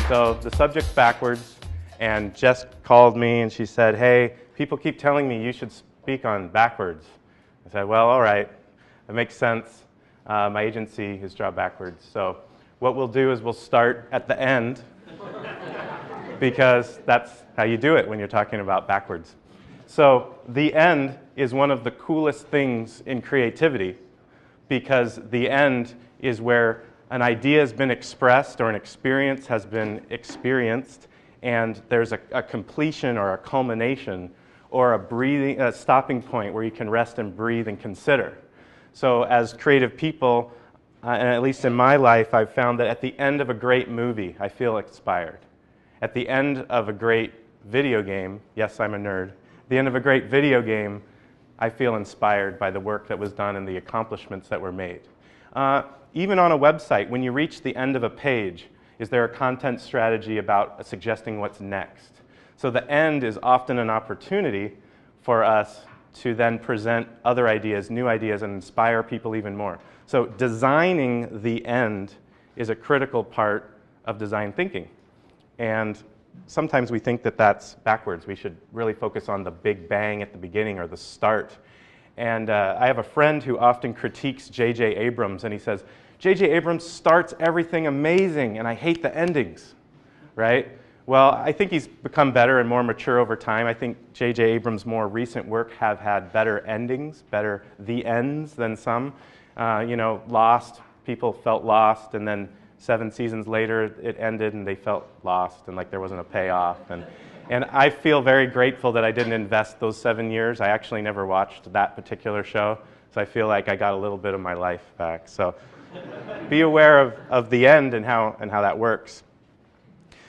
So the subject's backwards, and Jess called me and she said, hey, people keep telling me you should speak on backwards. I said, well, all right, that makes sense. My agency is draw backwards. So what we'll do is we'll start at the end because that's how you do it when you're talking about backwards. So the end is one of the coolest things in creativity because the end is where an idea has been expressed or an experience has been experienced, and there's a completion or a culmination or a stopping point where you can rest and breathe and consider. So as creative people, and at least in my life, I've found that at the end of a great movie, I feel inspired. At the end of a great video game, yes, I'm a nerd, at the end of a great video game, I feel inspired by the work that was done and the accomplishments that were made. Even on a website, when you reach the end of a page, is there a content strategy about suggesting what's next? So the end is often an opportunity for us to then present other ideas, new ideas, and inspire people even more. So designing the end is a critical part of design thinking. And sometimes we think that that's backwards. We should really focus on the big bang at the beginning or the start. And I have a friend who often critiques J.J. Abrams, and he says, J.J. Abrams starts everything amazing, and I hate the endings, right? Well, I think he's become better and more mature over time. I think J.J. Abrams' more recent work have had better endings, better the ends than some. Lost, people felt lost, and then 7 seasons later it ended and they felt lost and like there wasn't a payoff. And I feel very grateful that I didn't invest those 7 years. I actually never watched that particular show, so I feel like I got a little bit of my life back. So be aware of the end and how that works.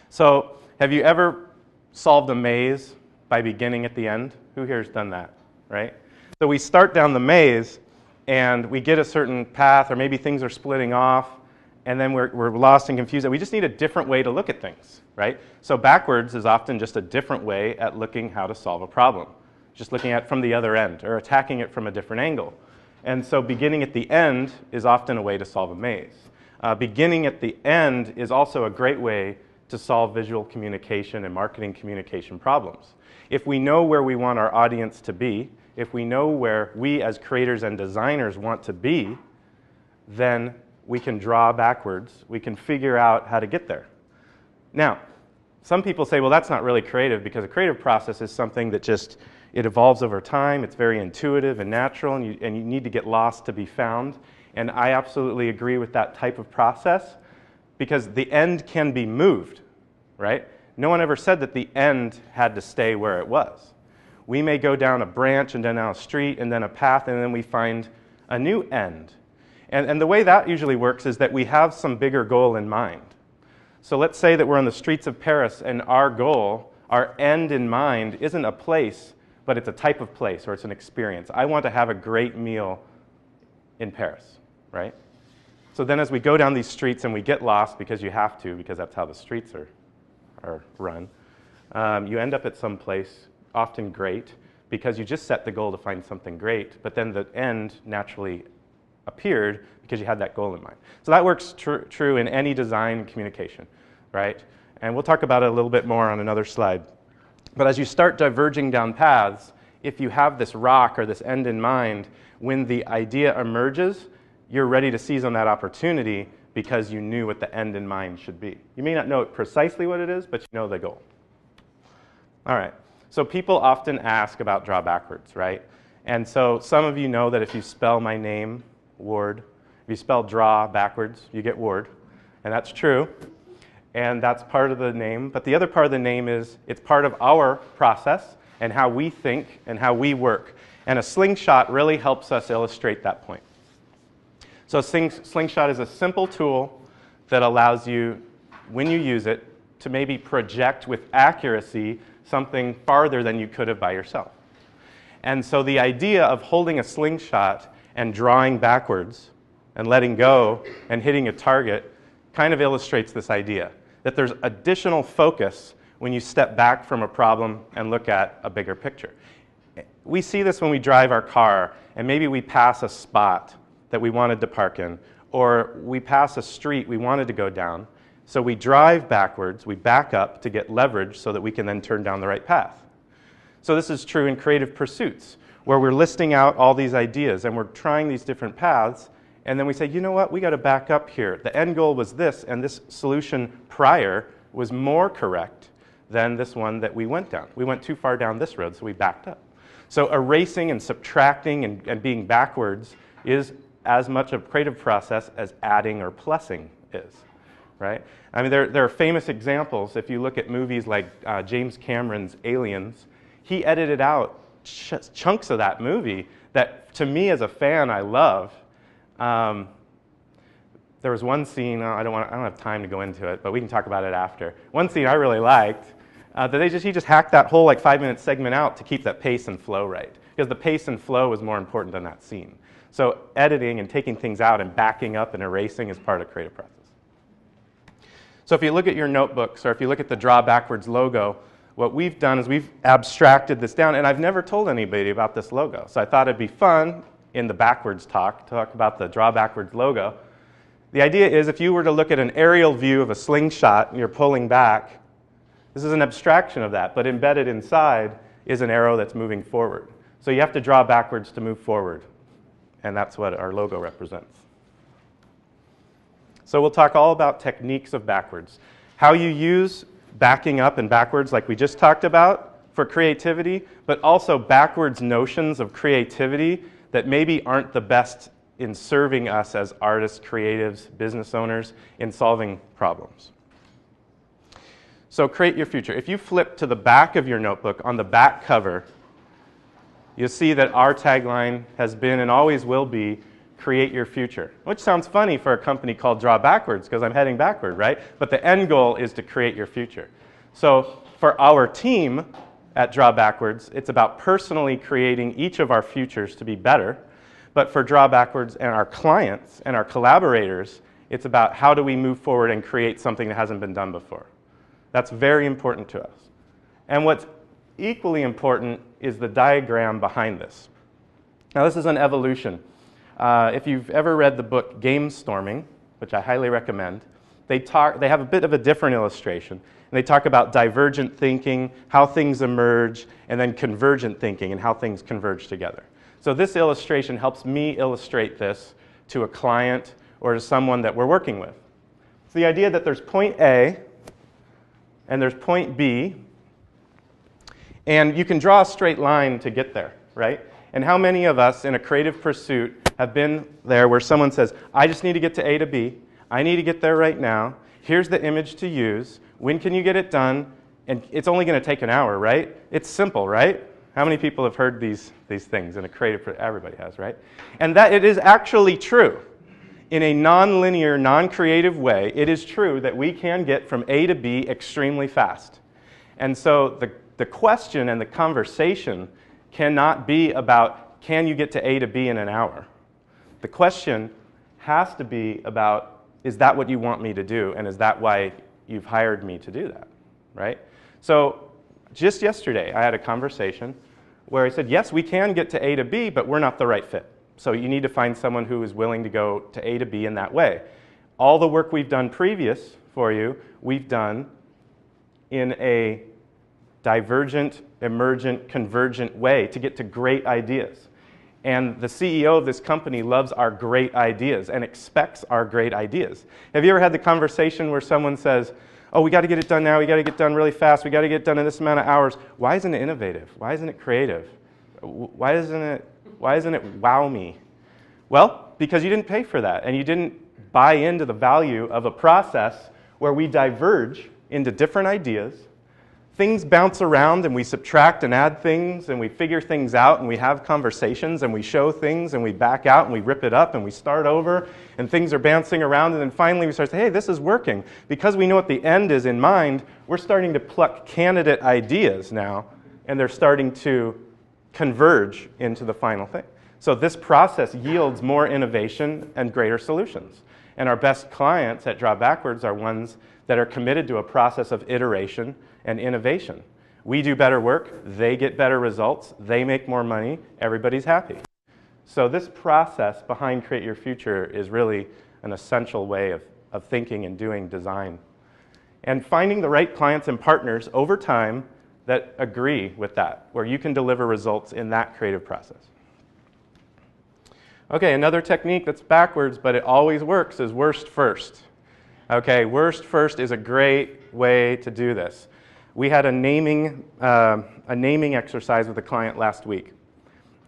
So have you ever solved a maze by beginning at the end? Who here has done that, right? So we start down the maze and we get a certain path, or maybe things are splitting off, and then we're lost and confused, and we just need a different way to look at things, right? So backwards is often just a different way at looking how to solve a problem, just looking at it from the other end or attacking it from a different angle. And so beginning at the end is often a way to solve a maze. Beginning at the end is also a great way to solve visual communication and marketing communication problems. If we know where we want our audience to be, if we know where we as creators and designers want to be, then we can draw backwards. We can figure out how to get there. Now, some people say, well, that's not really creative because a creative process is something that it evolves over time. It's very intuitive and natural, and you need to get lost to be found. And I absolutely agree with that type of process because the end can be moved, right? No one ever said that the end had to stay where it was. We may go down a branch and then down a street and then a path, and then we find a new end. And the way that usually works is that we have some bigger goal in mind. So let's say that we're on the streets of Paris and our goal, our end in mind, isn't a place, but it's a type of place or it's an experience. I want to have a great meal in Paris, right? So then as we go down these streets and we get lost because you have to, because that's how the streets are run, you end up at some place, often great, because you just set the goal to find something great, but then the end naturally appeared because you had that goal in mind. So that works true in any design communication, right? And we'll talk about it a little bit more on another slide. But as you start diverging down paths, if you have this rock or this end in mind, when the idea emerges, you're ready to seize on that opportunity because you knew what the end in mind should be. You may not know precisely what it is, but you know the goal. All right, so people often ask about draw backwards, right? And so some of you know that if you spell my name, Ward, if you spell draw backwards, you get Ward, and that's true. And that's part of the name. But the other part of the name is it's part of our process and how we think and how we work. And a slingshot really helps us illustrate that point. So a slingshot is a simple tool that allows you, when you use it, to maybe project with accuracy something farther than you could have by yourself. And so the idea of holding a slingshot and drawing backwards and letting go and hitting a target kind of illustrates this idea that there's additional focus when you step back from a problem and look at a bigger picture. We see this when we drive our car and maybe we pass a spot that we wanted to park in, or we pass a street we wanted to go down. So we drive backwards, we back up to get leverage so that we can then turn down the right path. So this is true in creative pursuits, where we're listing out all these ideas and we're trying these different paths, and then we say, you know what, we got to back up here. The end goal was this, and this solution prior was more correct than this one that we went down. We went too far down this road, so we backed up. So erasing and subtracting and being backwards is as much a creative process as adding or plussing is, right? I mean, there are famous examples. If you look at movies like James Cameron's Aliens, he edited out chunks of that movie that, to me as a fan, I love. There was one scene, I don't have time to go into it, but we can talk about it after. One scene I really liked, that he just hacked that whole 5-minute segment out to keep that pace and flow right. Because the pace and flow was more important than that scene. So editing and taking things out and backing up and erasing is part of creative process. So if you look at your notebooks, or if you look at the Draw Backwards logo, what we've done is we've abstracted this down, and I've never told anybody about this logo. So I thought it'd be fun in the backwards talk about the Draw Backwards logo. The idea is if you were to look at an aerial view of a slingshot and you're pulling back, this is an abstraction of that, but embedded inside is an arrow that's moving forward. So you have to draw backwards to move forward, and that's what our logo represents. So we'll talk all about techniques of backwards. How you use backing up and backwards like we just talked about for creativity, but also backwards notions of creativity that maybe aren't the best in serving us as artists, creatives, business owners in solving problems. So create your future. If you flip to the back of your notebook, on the back cover, you'll see that our tagline has been and always will be, create your future. Which sounds funny for a company called Draw Backwards because I'm heading backward, right? But the end goal is to create your future. So for our team at Draw Backwards, it's about personally creating each of our futures to be better. But for Draw Backwards and our clients and our collaborators, it's about how do we move forward and create something that hasn't been done before. That's very important to us. And what's equally important is the diagram behind this. Now this is an evolution. If you've ever read the book Game Storming, which I highly recommend, they have a bit of a different illustration. And they talk about divergent thinking, how things emerge, and then convergent thinking and how things converge together. So this illustration helps me illustrate this to a client or to someone that we're working with. It's the idea that there's point A and there's point B, and you can draw a straight line to get there, right? And how many of us in a creative pursuit have been there where someone says, I just need to get to A to B, I need to get there right now, here's the image to use, when can you get it done? And it's only going to take an hour, right? It's simple, right? How many people have heard these things in a creative, everybody has, right? And that it is actually true. In a non-linear, non-creative way, it is true that we can get from A to B extremely fast. And so the question and the conversation cannot be about, can you get to A to B in an hour? The question has to be about, is that what you want me to do? And is that why you've hired me to do that, right? So just yesterday, I had a conversation where I said, yes, we can get to A to B, but we're not the right fit. So you need to find someone who is willing to go to A to B in that way. All the work we've done previous for you, we've done in a divergent, emergent, convergent way to get to great ideas. And the CEO of this company loves our great ideas and expects our great ideas. Have you ever had the conversation where someone says, oh, we got to get it done now, we got to get it done really fast, we got to get it done in this amount of hours. Why isn't it innovative? Why isn't it creative? Why isn't it wow me? Well, because you didn't pay for that and you didn't buy into the value of a process where we diverge into different ideas. Things bounce around and we subtract and add things and we figure things out and we have conversations and we show things and we back out and we rip it up and we start over and things are bouncing around and then finally we start saying, hey, this is working. Because we know what the end is in mind, we're starting to pluck candidate ideas now and they're starting to converge into the final thing. So this process yields more innovation and greater solutions. And our best clients at Draw Backwards are ones that are committed to a process of iteration and innovation. We do better work, they get better results, they make more money, everybody's happy. So this process behind Create Your Future is really an essential way of thinking and doing design And finding the right clients and partners over time that agree with that, where you can deliver results in that creative process. Okay, another technique that's backwards, but it always works, is worst first. Okay, worst first is a great way to do this. We had a naming exercise with a client last week.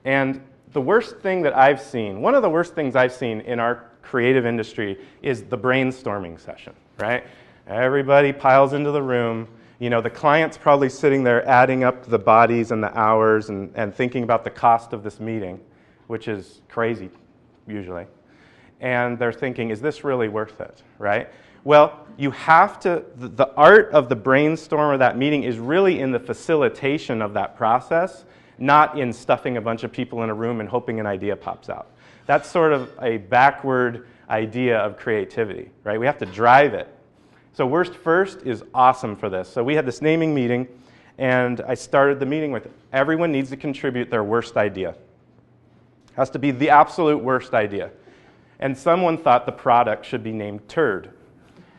And the worst thing that I've seen, one of the worst things I've seen in our creative industry is the brainstorming session, right? Everybody piles into the room. You know, the client's probably sitting there adding up the bodies and the hours and thinking about the cost of this meeting, which is crazy, usually. And they're thinking, is this really worth it, right? Well, you have to, the art of the brainstorm or that meeting is really in the facilitation of that process, not in stuffing a bunch of people in a room and hoping an idea pops out. That's sort of a backward idea of creativity, right? We have to drive it. So worst first is awesome for this. So we had this naming meeting, and I started the meeting with everyone needs to contribute their worst idea. Has to be the absolute worst idea. And someone thought the product should be named Turd.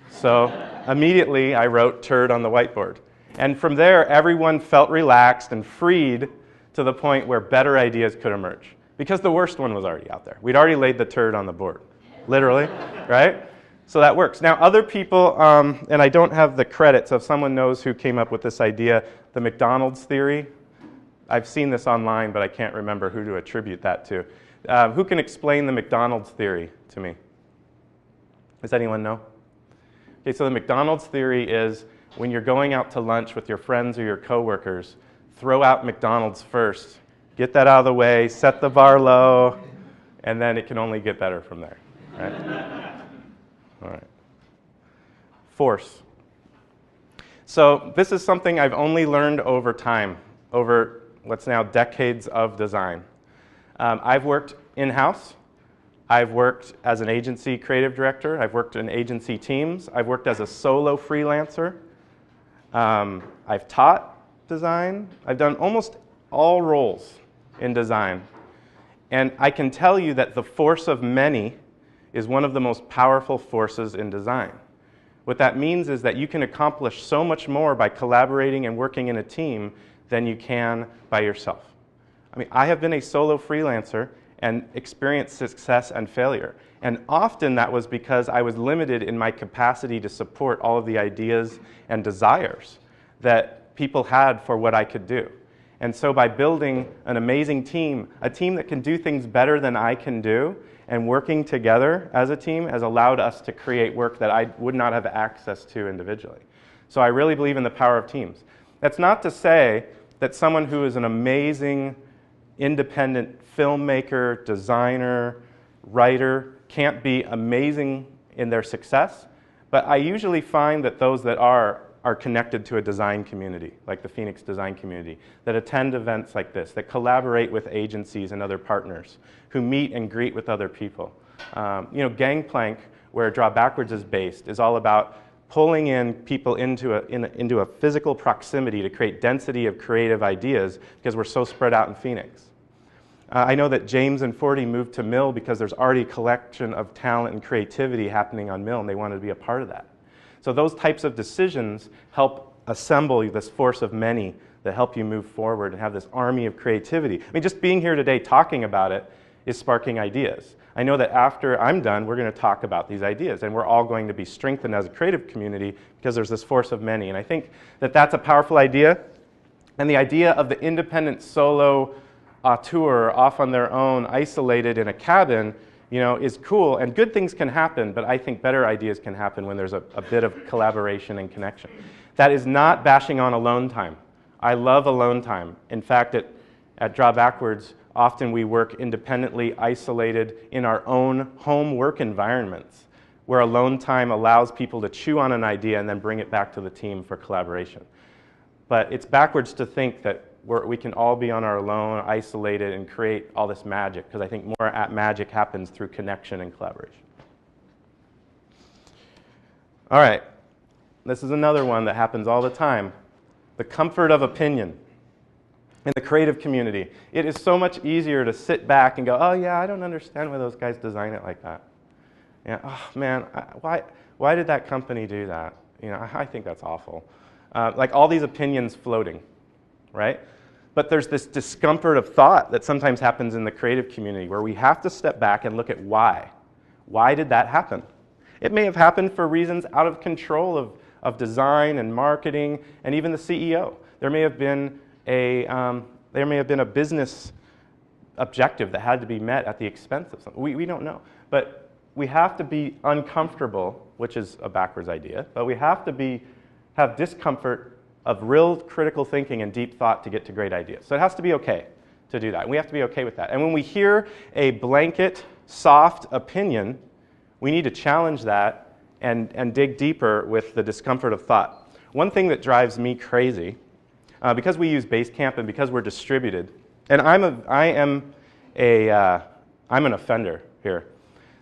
So immediately I wrote Turd on the whiteboard. And from there, everyone felt relaxed and freed to the point where better ideas could emerge. Because the worst one was already out there. We'd already laid the turd on the board, literally, right? So that works. Now other people, and I don't have the credits, if someone knows who came up with this idea, the McDonald's theory. I've seen this online, but I can't remember who to attribute that to. Who can explain the McDonald's theory to me? Does anyone know? Okay, so the McDonald's theory is when you're going out to lunch with your friends or your coworkers, throw out McDonald's first. Get that out of the way, set the bar low, and then it can only get better from there, right? All right. Force. So this is something I've only learned over time, over what's now decades of design. I've worked in-house. I've worked as an agency creative director. I've worked in agency teams. I've worked as a solo freelancer. I've taught design. I've done almost all roles in design. And I can tell you that the force of many is one of the most powerful forces in design. What that means is that you can accomplish so much more by collaborating and working in a team than you can by yourself. I mean, I have been a solo freelancer and experienced success and failure. And often that was because I was limited in my capacity to support all of the ideas and desires that people had for what I could do. And so by building an amazing team, a team that can do things better than I can do, and working together as a team has allowed us to create work that I would not have access to individually. So I really believe in the power of teams. That's not to say that someone who is an amazing independent filmmaker, designer, writer can't be amazing in their success, but I usually find that those that are connected to a design community, like the Phoenix design community, that attend events like this, that collaborate with agencies and other partners, who meet and greet with other people. You know, Gangplank, where Draw Backwards is based, is all about pulling in people into a physical proximity to create density of creative ideas because we're so spread out in Phoenix. I know that James and FORCI moved to Mill because there's already a collection of talent and creativity happening on Mill, and they wanted to be a part of that. So those types of decisions help assemble this force of many that help you move forward and have this army of creativity. I mean, just being here today talking about it is sparking ideas. I know that after I'm done, we're going to talk about these ideas, and we're all going to be strengthened as a creative community because there's this force of many. And I think that that's a powerful idea. And the idea of the independent solo auteur off on their own, isolated in a cabin, you know, is cool, and good things can happen, but I think better ideas can happen when there's a bit of collaboration and connection. That is not bashing on alone time. I love alone time. In fact, at Draw Backwards, often we work independently, isolated in our own home work environments, where alone time allows people to chew on an idea and then bring it back to the team for collaboration. But it's backwards to think that we can all be on our own, isolated, and create all this magic, because I think more magic happens through connection and collaboration. All right, this is another one that happens all the time. The comfort of opinion. In the creative community, it is so much easier to sit back and go, oh yeah, I don't understand why those guys design it like that. Yeah, oh man, why did that company do that? I think that's awful. Like all these opinions floating, right? But there's this discomfort of thought that sometimes happens in the creative community where we have to step back and look at why. Why did that happen? It may have happened for reasons out of control of design and marketing and even the CEO. There may have been a business objective that had to be met at the expense of something. We don't know. But we have to be uncomfortable, which is a backwards idea, but we have to have discomfort of real critical thinking and deep thought to get to great ideas. So it has to be okay to do that. We have to be okay with that. And when we hear a blanket, soft opinion, we need to challenge that and dig deeper with the discomfort of thought. One thing that drives me crazy, because we use Basecamp and because we're distributed, and I'm an offender here.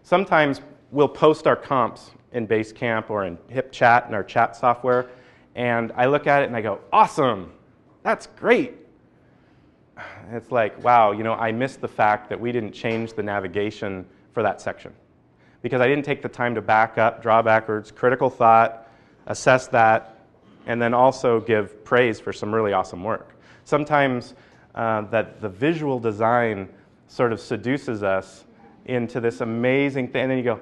Sometimes we'll post our comps in Basecamp or in HipChat in our chat software, and I look at it and I go, awesome, that's great. It's like, wow, I missed the fact that we didn't change the navigation for that section because I didn't take the time to back up, draw backwards, critical thought, assess that, and then also give praise for some really awesome work. Sometimes that the visual design sort of seduces us into this amazing thing, and then you go,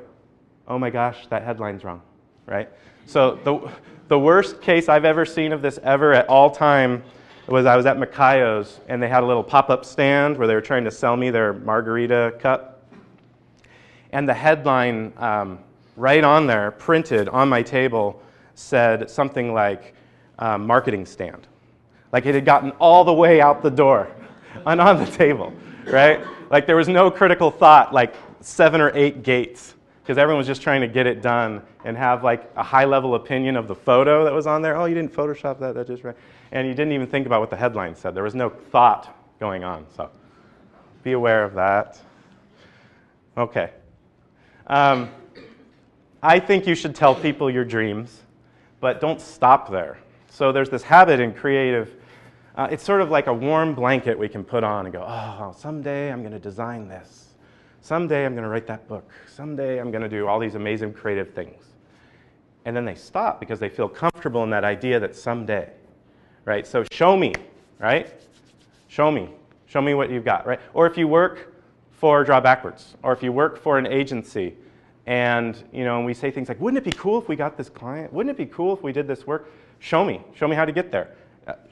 oh my gosh, that headline's wrong, right? So the worst case I've ever seen of this ever at all time was I was at Makayo's, and they had a little pop-up stand where they were trying to sell me their margarita cup. And the headline right on there, printed on my table, said something like, marketing stand. Like it had gotten all the way out the door and on the table, right? Like there was no critical thought, like 7 or 8 gates, because everyone was just trying to get it done and have like a high-level opinion of the photo that was on there. Oh, you didn't Photoshop that just right. And you didn't even think about what the headline said. There was no thought going on, so be aware of that. Okay. I think you should tell people your dreams, but don't stop there. So there's this habit in creative, it's sort of like a warm blanket we can put on and go, oh, someday I'm going to design this. Someday I'm going to write that book. Someday I'm going to do all these amazing creative things. And then they stop because they feel comfortable in that idea that someday, right? So show me, right? Show me. Show me what you've got, right? Or if you work for Draw Backwards, or if you work for an agency, and we say things like, wouldn't it be cool if we got this client? Wouldn't it be cool if we did this work? Show me how to get there.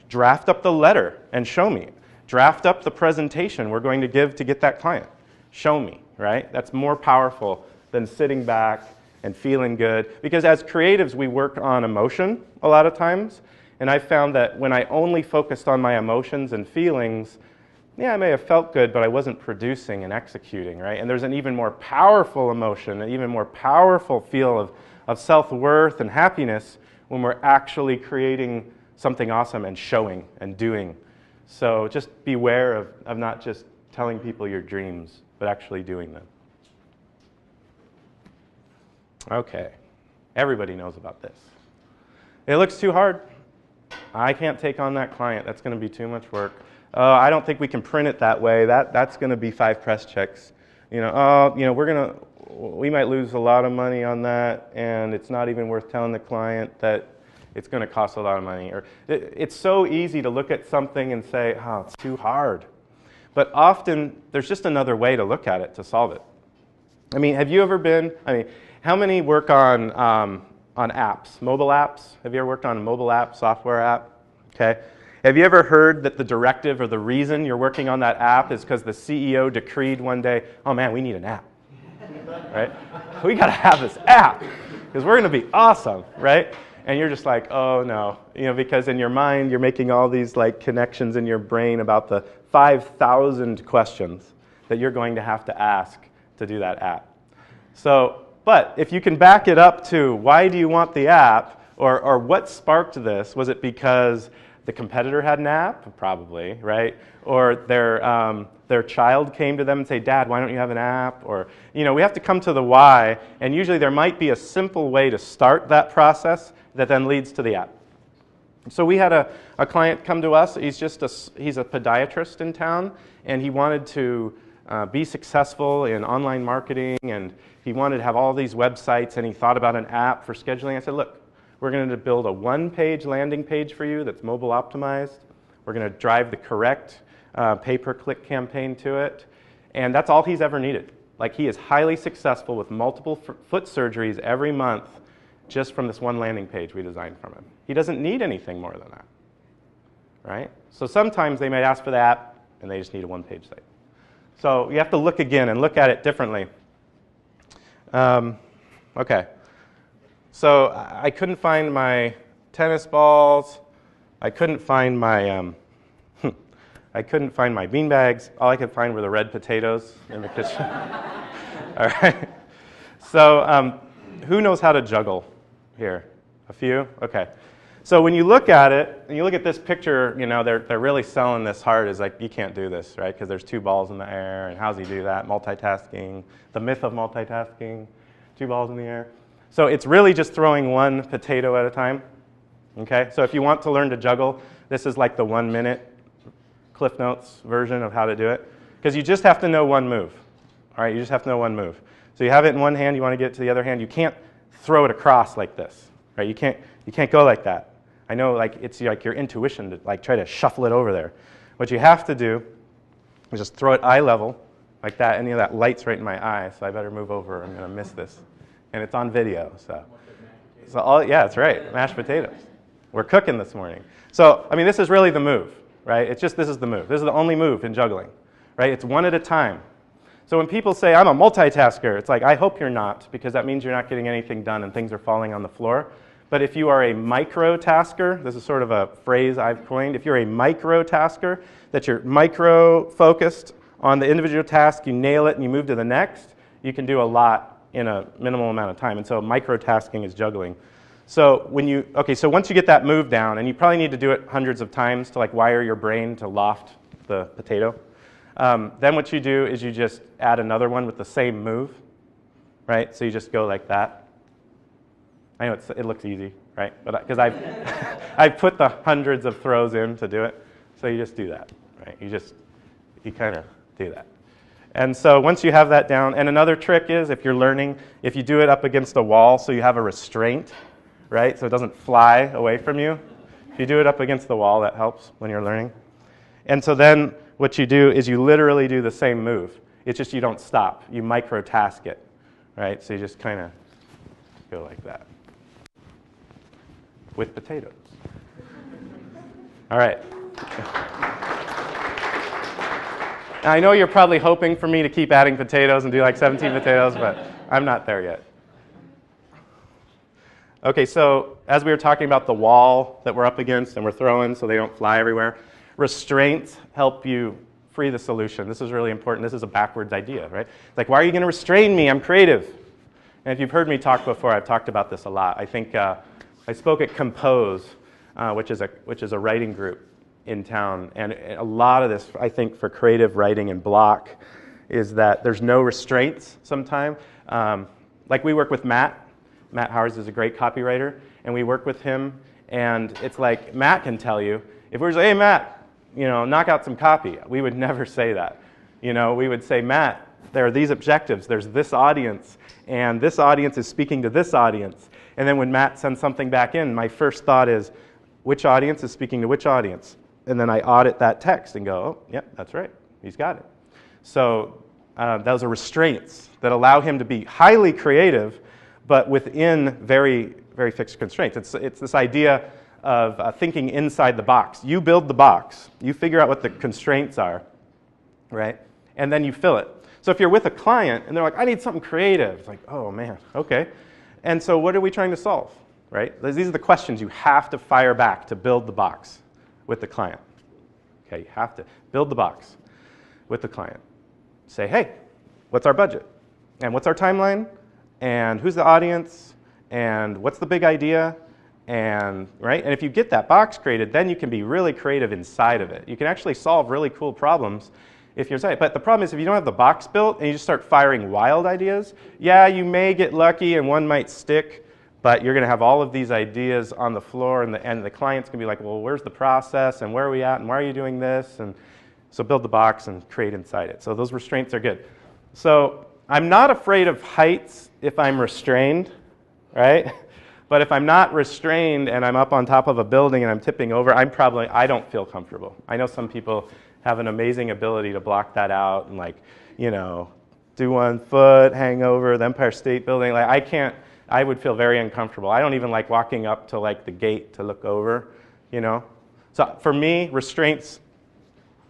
Draft up the letter and show me. Draft up the presentation we're going to give to get that client. Show me, right? That's more powerful than sitting back and feeling good. Because as creatives, we work on emotion a lot of times. And I found that when I only focused on my emotions and feelings, yeah, I may have felt good, but I wasn't producing and executing, right? And there's an even more powerful emotion, an even more powerful feel of self-worth and happiness when we're actually creating something awesome and showing and doing. So just beware of not just telling people your dreams, but actually doing them. Okay, everybody knows about this. It looks too hard. I can't take on that client. That's going to be too much work. I don't think we can print it that way. That's going to be 5 press checks. We might lose a lot of money on that, and it's not even worth telling the client that it's going to cost a lot of money. Or it's so easy to look at something and say, oh, it's too hard. But often there's just another way to look at it to solve it. I mean, have you ever been? How many work on apps, mobile apps? Have you ever worked on a mobile app, software app? Okay. Have you ever heard that the directive or the reason you're working on that app is because the CEO decreed one day, oh man, we need an app, right? We got to have this app because we're going to be awesome, right? And you're just like, oh no, because in your mind you're making all these like connections in your brain about the 5,000 questions that you're going to have to ask to do that app. So, but if you can back it up to why do you want the app, or what sparked this? Was it because the competitor had an app? Probably, right? Or their child came to them and say, Dad, why don't you have an app? Or, we have to come to the why, and usually there might be a simple way to start that process that then leads to the app. So we had a client come to us. He's a podiatrist in town, and he wanted to be successful in online marketing, and he wanted to have all these websites, and he thought about an app for scheduling. I said, look, We're going to build a one-page landing page for you that's mobile optimized. We're going to drive the correct pay-per-click campaign to it. And that's all he's ever needed. Like, he is highly successful with multiple foot surgeries every month just from this one landing page we designed from him. He doesn't need anything more than that, right? So sometimes they might ask for that, and they just need a one-page site. So you have to look again and look at it differently. Okay. So I couldn't find my tennis balls. I couldn't find my I couldn't find my beanbags. All I could find were the red potatoes in the kitchen. All right. So who knows how to juggle here? A few? Okay. So when you look at it, and you look at this picture, you know, they're really selling this hard as like, you can't do this, right? Because there's two balls in the air, and how's he do that? Multitasking, the myth of multitasking, two balls in the air. So it's really just throwing one potato at a time, okay? So if you want to learn to juggle, this is like the 1 minute Cliff Notes version of how to do it, because you just have to know one move, all right? You just have to know one move. So you have it in one hand, you want to get it to the other hand, you can't throw it across like this, right? You can't go like that. I know, like, it's like your intuition to like try to shuffle it over there. What you have to do is just throw it eye level like that, and you know that light's right in my eye, so I better move over. I'm going to miss this, and it's on video. So all, yeah, that's right, mashed potatoes. We're cooking this morning. So I mean, this is really the move, right? It's just this is the move. This is the only move in juggling, right? It's one at a time. So when people say I'm a multitasker, it's like, I hope you're not, because that means you're not getting anything done and things are falling on the floor. But if you are a micro-tasker, this is sort of a phrase I've coined, if you're a micro-tasker, that you're micro-focused on the individual task, you nail it and you move to the next, you can do a lot in a minimal amount of time. And so micro-tasking is juggling. So so once you get that move down, and you probably need to do it hundreds of times to like wire your brain to loft the potato, then what you do is you just add another one with the same move, right? So you just go like that. I know it looks easy, right? But because I've put the hundreds of throws in to do it, so you just do that, right? You kind of do that. And so once you have that down, and another trick is if you're learning, if you do it up against a wall, so you have a restraint, right? So it doesn't fly away from you. If you do it up against the wall, that helps when you're learning. And so then what you do is you literally do the same move. It's just you don't stop. You micro-task it, right? So you just kind of go like that. With potatoes. All right. Now, I know you're probably hoping for me to keep adding potatoes and do like 17 potatoes, but I'm not there yet. Okay, so as we were talking about the wall that we're up against and we're throwing so they don't fly everywhere, restraints help you free the solution. This is really important. This is a backwards idea, right? It's like, why are you going to restrain me? I'm creative. And if you've heard me talk before, I've talked about this a lot. I think I spoke at Compose, which is a writing group in town, and a lot of this, I think, for creative writing and block, is that there's no restraints sometimes. Like we work with Matt. Matt Howers is a great copywriter, and we work with him, and it's like Matt can tell you, if we were to say, hey, Matt, knock out some copy, we would never say that. We would say, Matt, there are these objectives, there's this audience, and this audience is speaking to this audience. And then when Matt sends something back in, my first thought is, which audience is speaking to which audience? And then I audit that text and go, oh, yep, that's right. He's got it. So those are restraints that allow him to be highly creative, but within very, very fixed constraints. It's this idea of thinking inside the box. You build the box. You figure out what the constraints are, right? And then you fill it. So if you're with a client and they're like, I need something creative. It's like, oh, man, okay. And so what are we trying to solve, right? These are the questions you have to fire back to build the box with the client. Okay, you have to build the box with the client. Say, hey, what's our budget? And what's our timeline? And who's the audience? And what's the big idea? And, right? And if you get that box created, then you can be really creative inside of it. You can actually solve really cool problems if you're inside. But the problem is if you don't have the box built and you just start firing wild ideas, yeah, you may get lucky and one might stick, but you're going to have all of these ideas on the floor, and the client's going to be like, well, where's the process, and where are we at, and why are you doing this? And so build the box and create inside it. So those restraints are good. So I'm not afraid of heights if I'm restrained, right? But if I'm not restrained and I'm up on top of a building and I'm tipping over, I don't feel comfortable. I know some people have an amazing ability to block that out and like, you know, do 1 foot, hang over the Empire State Building. Like I can't, I would feel very uncomfortable. I don't even like walking up to like the gate to look over, you know. So for me, restraints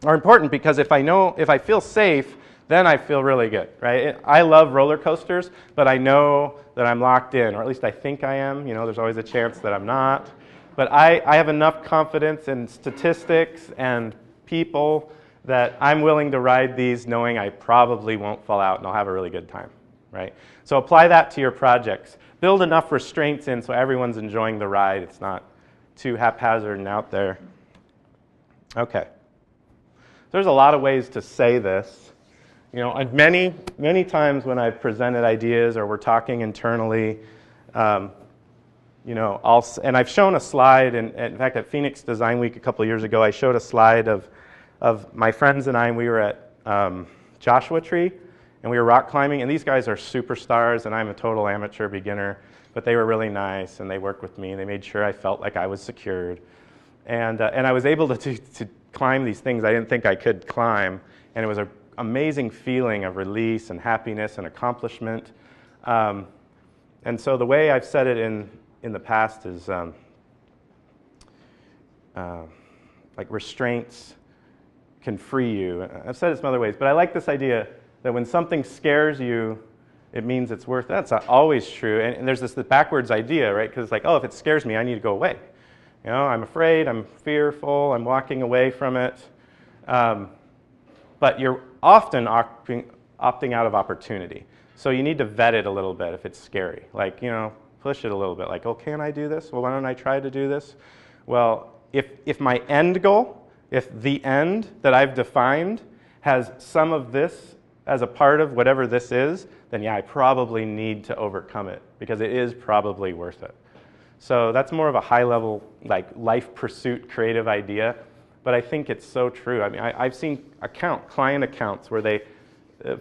are important because if I feel safe, then I feel really good, right? I love roller coasters, but I know that I'm locked in, or at least I think I am. You know, there's always a chance that I'm not. But I have enough confidence in statistics and people that I'm willing to ride these knowing I probably won't fall out and I'll have a really good time, right? So apply that to your projects. Build enough restraints in so everyone's enjoying the ride. It's not too haphazard and out there. Okay. There's a lot of ways to say this. You know, many times when I've presented ideas or we're talking internally, you know, and I've shown a slide, and in fact at Phoenix Design Week a couple of years ago, I showed a slide of my friends and I, and we were at Joshua Tree, and we were rock climbing, and these guys are superstars, and I'm a total amateur beginner, but they were really nice, and they worked with me, and they made sure I felt like I was secured. And I was able to climb these things I didn't think I could climb, and it was an amazing feeling of release and happiness and accomplishment. And so the way I've said it in the past is like restraints can free you. I've said it some other ways, but I like this idea that when something scares you, it means it's worth it. That's not always true. And there's this backwards idea, right? Because it's like, oh, if it scares me, I need to go away. You know, I'm afraid, I'm fearful, I'm walking away from it. But you're often opting out of opportunity. So you need to vet it a little bit if it's scary. Like, you know, push it a little bit. Like, oh, can I do this? Well, why don't I try to do this? Well, if my end goal, if the end that I've defined has some of this as a part of whatever this is, then yeah, I probably need to overcome it because it is probably worth it. So that's more of a high-level, like, life pursuit creative idea, but I think it's so true. I mean, I've seen client accounts where it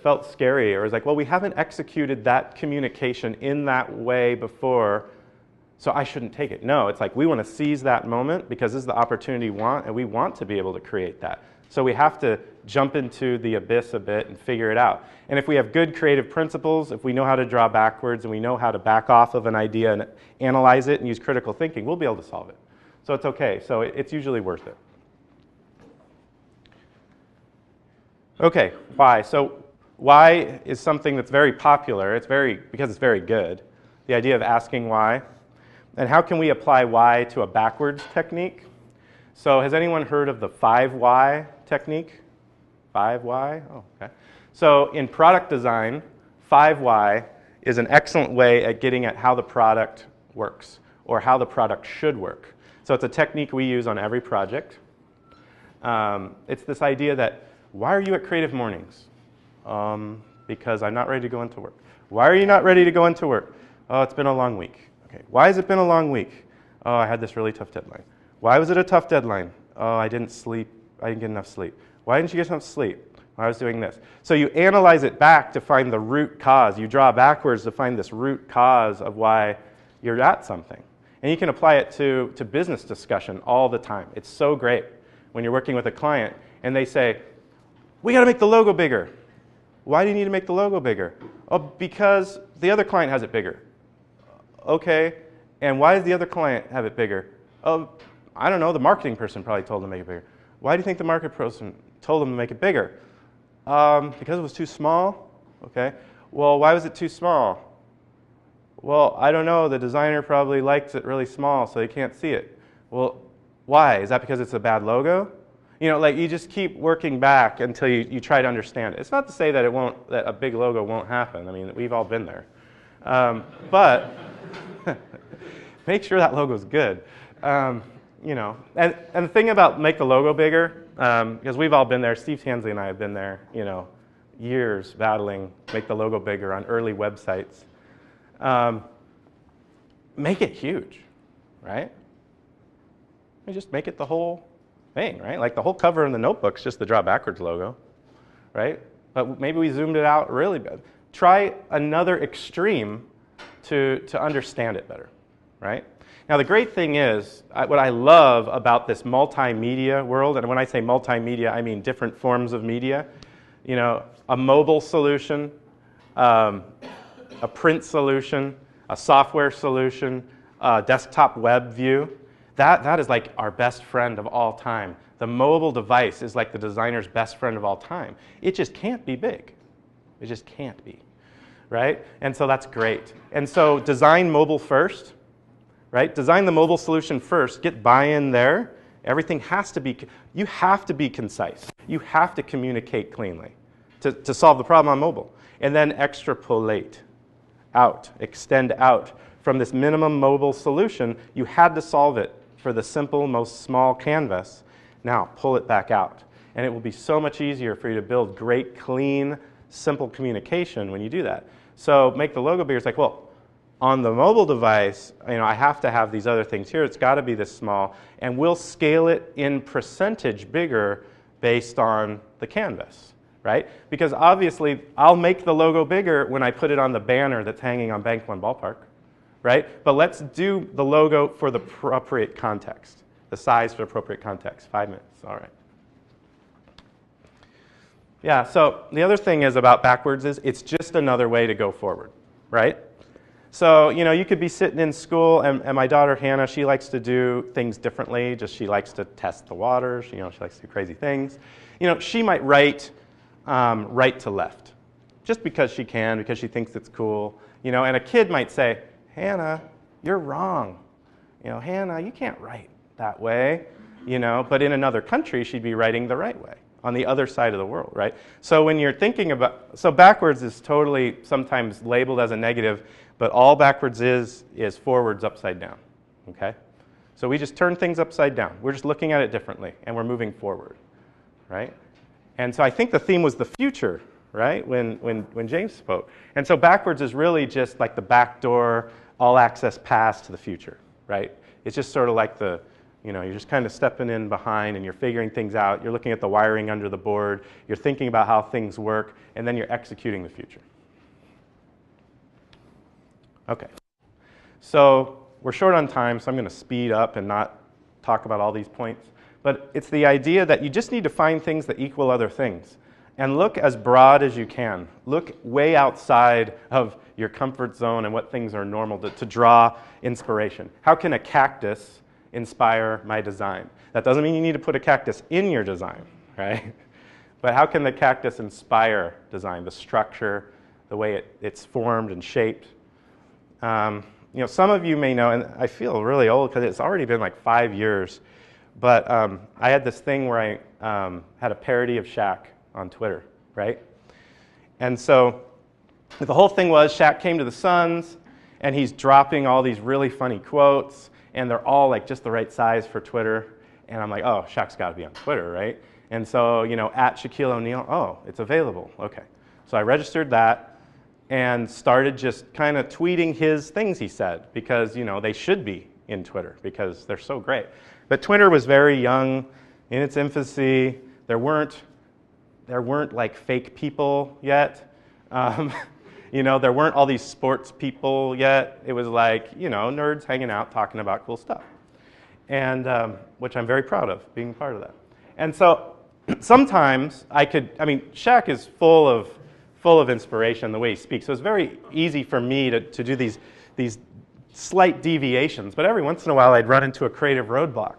felt scary, or it's like, well, we haven't executed that communication in that way before, so I shouldn't take it. No, it's like we want to seize that moment because this is the opportunity we want, and we want to be able to create that. So we have to jump into the abyss a bit and figure it out. And if we have good creative principles, if we know how to draw backwards and we know how to back off of an idea and analyze it and use critical thinking, we'll be able to solve it. So it's okay. So it's usually worth it. Okay, why? So why is something that's very popular. Because it's very good. The idea of asking why. And how can we apply why to a backwards technique? So has anyone heard of the 5 why technique? 5 why? Oh, okay. So in product design, 5 why is an excellent way at getting at how the product works or how the product should work. So it's a technique we use on every project. It's this idea that, why are you at Creative Mornings? Because I'm not ready to go into work. Why are you not ready to go into work? Oh, it's been a long week. Okay. Why has it been a long week? Oh, I had this really tough deadline. Why was it a tough deadline? Oh, I didn't sleep. I didn't get enough sleep. Why didn't you get enough sleep? I was doing this. So you analyze it back to find the root cause. You draw backwards to find this root cause of why you're at something. And you can apply it to business discussion all the time. It's so great when you're working with a client and they say, we got to make the logo bigger. Why do you need to make the logo bigger? Oh, because the other client has it bigger. Okay, and why does the other client have it bigger? Oh, I don't know, the marketing person probably told them to make it bigger. Why do you think the marketing person told them to make it bigger? Because it was too small? Okay, well, why was it too small? Well, I don't know, the designer probably likes it really small so they can't see it. Well, why? Is that because it's a bad logo? You know, like you just keep working back until you try to understand it. It's not to say that that a big logo won't happen. I mean, we've all been there. But make sure that logo's good. You know, and the thing about make the logo bigger, because we've all been there. Steve Tansley and I have been there. You know, years battling make the logo bigger on early websites. Make it huge, right? You just make it the whole thing, right? Like the whole cover in the notebook's just the draw backwards logo, right? But maybe we zoomed it out really bad. Try another extreme to understand it better. right? Now, the great thing is, what I love about this multimedia world, and when I say multimedia, I mean different forms of media, you know, a mobile solution, a print solution, a software solution, a desktop web view, that is like our best friend of all time. The mobile device is like the designer's best friend of all time. It just can't be big. It just can't be, right? And so that's great. And so design mobile first, right? Design the mobile solution first, get buy-in there. Everything has to be, you have to be concise. You have to communicate cleanly to solve the problem on mobile. And then extrapolate out, extend out. From this minimum mobile solution, you had to solve it for the simple, most small canvas. Now, pull it back out. And it will be so much easier for you to build great, clean, simple communication when you do that. So make the logo bigger. It's like, well, on the mobile device, you know, I have to have these other things here. It's got to be this small. And we'll scale it in percentage bigger based on the canvas, right? Because obviously, I'll make the logo bigger when I put it on the banner that's hanging on Bank One Ballpark, right? But let's do the logo for the appropriate context, the size for appropriate context. 5 minutes, all right. Yeah, so the other thing is about backwards is it's just another way to go forward, right? So, you know, you could be sitting in school, and my daughter Hannah, she likes to do things differently. Just she likes to test the waters. You know, she likes to do crazy things. You know, she might write right to left, just because she can, because she thinks it's cool. You know, and a kid might say, Hannah, you're wrong. You know, Hannah, you can't write that way. You know, but in another country, she'd be writing the right way, on the other side of the world, right? So when you're thinking about, so backwards is totally sometimes labeled as a negative, but all backwards is forwards upside down, okay? So we just turn things upside down. We're just looking at it differently, and we're moving forward, right? And so I think the theme was the future, right, when James spoke. And so backwards is really just like the back door, all access pass to the future, right? It's just sort of like the, you know, you're just kind of stepping in behind and you're figuring things out. You're looking at the wiring under the board. You're thinking about how things work, and then you're executing the future. Okay. So we're short on time, so I'm going to speed up and not talk about all these points. But it's the idea that you just need to find things that equal other things. And look as broad as you can. Look way outside of your comfort zone and what things are normal to draw inspiration. How can a cactus inspire my design? That doesn't mean you need to put a cactus in your design, right? But how can the cactus inspire design, the structure, the way it's formed and shaped? You know, some of you may know, and I feel really old because it's already been like 5 years, but I had this thing where I had a parody of Shaq on Twitter, right? And so the whole thing was Shaq came to the Suns, and he's dropping all these really funny quotes, and they're all like just the right size for Twitter. And I'm like, oh, Shaq's got to be on Twitter, right? And so, you know, at Shaquille O'Neal, oh, it's available. Okay. So I registered that and started just kind of tweeting his things he said because, you know, they should be in Twitter because they're so great. But Twitter was very young, in its infancy. There weren't like fake people yet. You know, there weren't all these sports people yet. It was like, you know, nerds hanging out talking about cool stuff, and which I'm very proud of, being part of that. And so sometimes Shaq is full of inspiration the way he speaks. So it's very easy for me to do these slight deviations. But every once in a while, I'd run into a creative roadblock.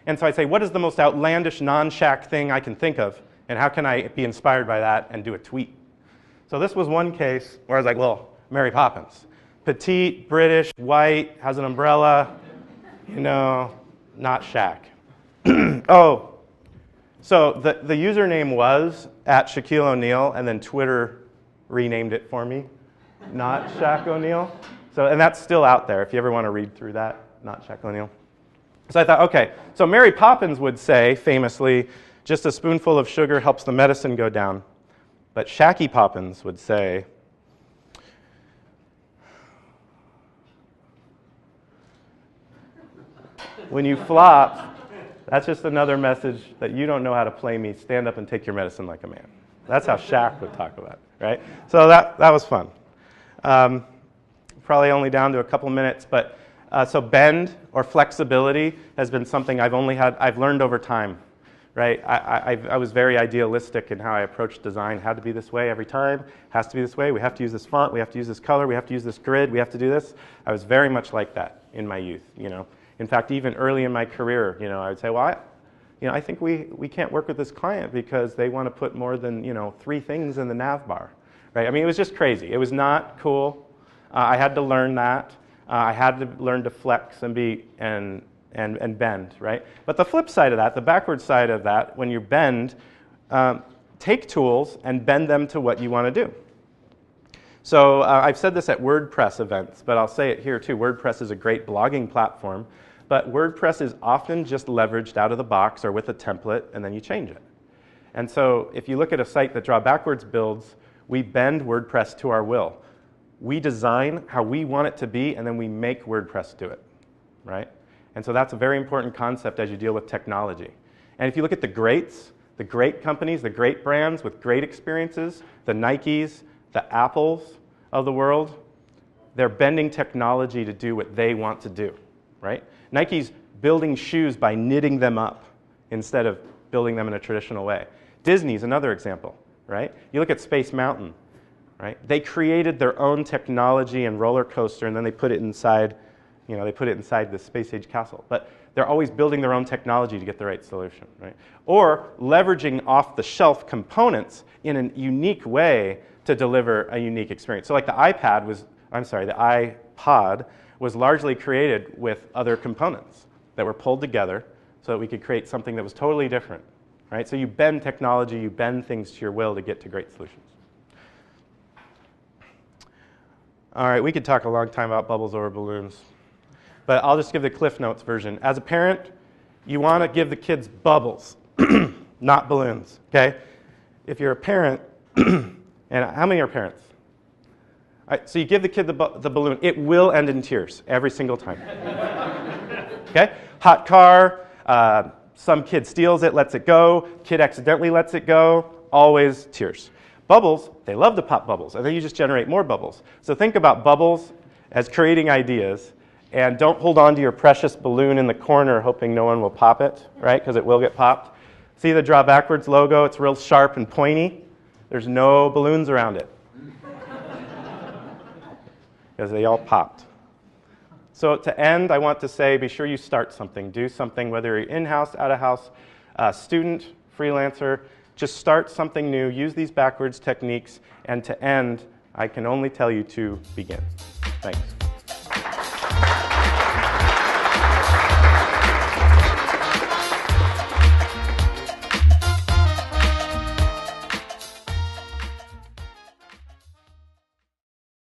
And so I'd say, what is the most outlandish non-Shaq thing I can think of? And how can I be inspired by that and do a tweet? So this was one case where I was like, well, Mary Poppins. Petite, British, white, has an umbrella, you know, not Shaq. Oh, so the username was at Shaquille O'Neal, and then Twitter renamed it for me, not Shaq O'Neal. So, and that's still out there if you ever want to read through that, not Shaq O'Neal. So I thought, okay, so Mary Poppins would say, famously, just a spoonful of sugar helps the medicine go down. But Shacky Poppins would say, when you flop, that's just another message that you don't know how to play me. Stand up and take your medicine like a man. That's how Shaq would talk about it, right? So that was fun. Probably only down to a couple minutes, but So bend or flexibility has been something I've learned over time, right? I was very idealistic in how I approached design. Had to be this way every time, has to be this way. We have to use this font, we have to use this color, we have to use this grid, we have to do this. I was very much like that in my youth, you know. In fact, even early in my career, you know, I would say, well, I think we can't work with this client because they want to put more than, you know, 3 things in the nav bar, right? I mean, it was just crazy. It was not cool. I had to learn that. I had to learn to flex and bend, right? But the flip side of that, the backward side of that, when you bend, take tools and bend them to what you want to do. So I've said this at WordPress events, but I'll say it here too. WordPress is a great blogging platform, but WordPress is often just leveraged out of the box or with a template, and then you change it. And so if you look at a site that Draw Backwards builds, we bend WordPress to our will. We design how we want it to be, and then we make WordPress do it, right? And so that's a very important concept as you deal with technology. And if you look at the greats, the great companies, the great brands with great experiences, the Nikes, the Apples of the world, they're bending technology to do what they want to do, right? Nike's building shoes by knitting them up instead of building them in a traditional way. Disney's another example, right? You look at Space Mountain, right? They created their own technology and roller coaster, and then they put it inside, you know, they put it inside the space age castle. But they're always building their own technology to get the right solution, right? Or leveraging off-the-shelf components in a unique way to deliver a unique experience. So like the iPod was largely created with other components that were pulled together so that we could create something that was totally different, right? So you bend technology, you bend things to your will to get to great solutions. All right, we could talk a long time about bubbles over balloons, but I'll just give the Cliff Notes version. As a parent, you want to give the kids bubbles, not balloons, okay? If you're a parent, and how many are parents? All right, so you give the kid the balloon, it will end in tears every single time. Okay? Hot car, some kid steals it, lets it go, kid accidentally lets it go, always tears. Bubbles, they love to pop bubbles, and then you just generate more bubbles. So think about bubbles as creating ideas, and don't hold on to your precious balloon in the corner hoping no one will pop it, right? Because it will get popped. See the Draw Backwards logo? It's real sharp and pointy. There's no balloons around it because they all popped. So to end, I want to say, be sure you start something. Do something, whether you're in-house, out-of-house, student, freelancer. Just start something new. Use these backwards techniques. And to end, I can only tell you to begin. Thanks.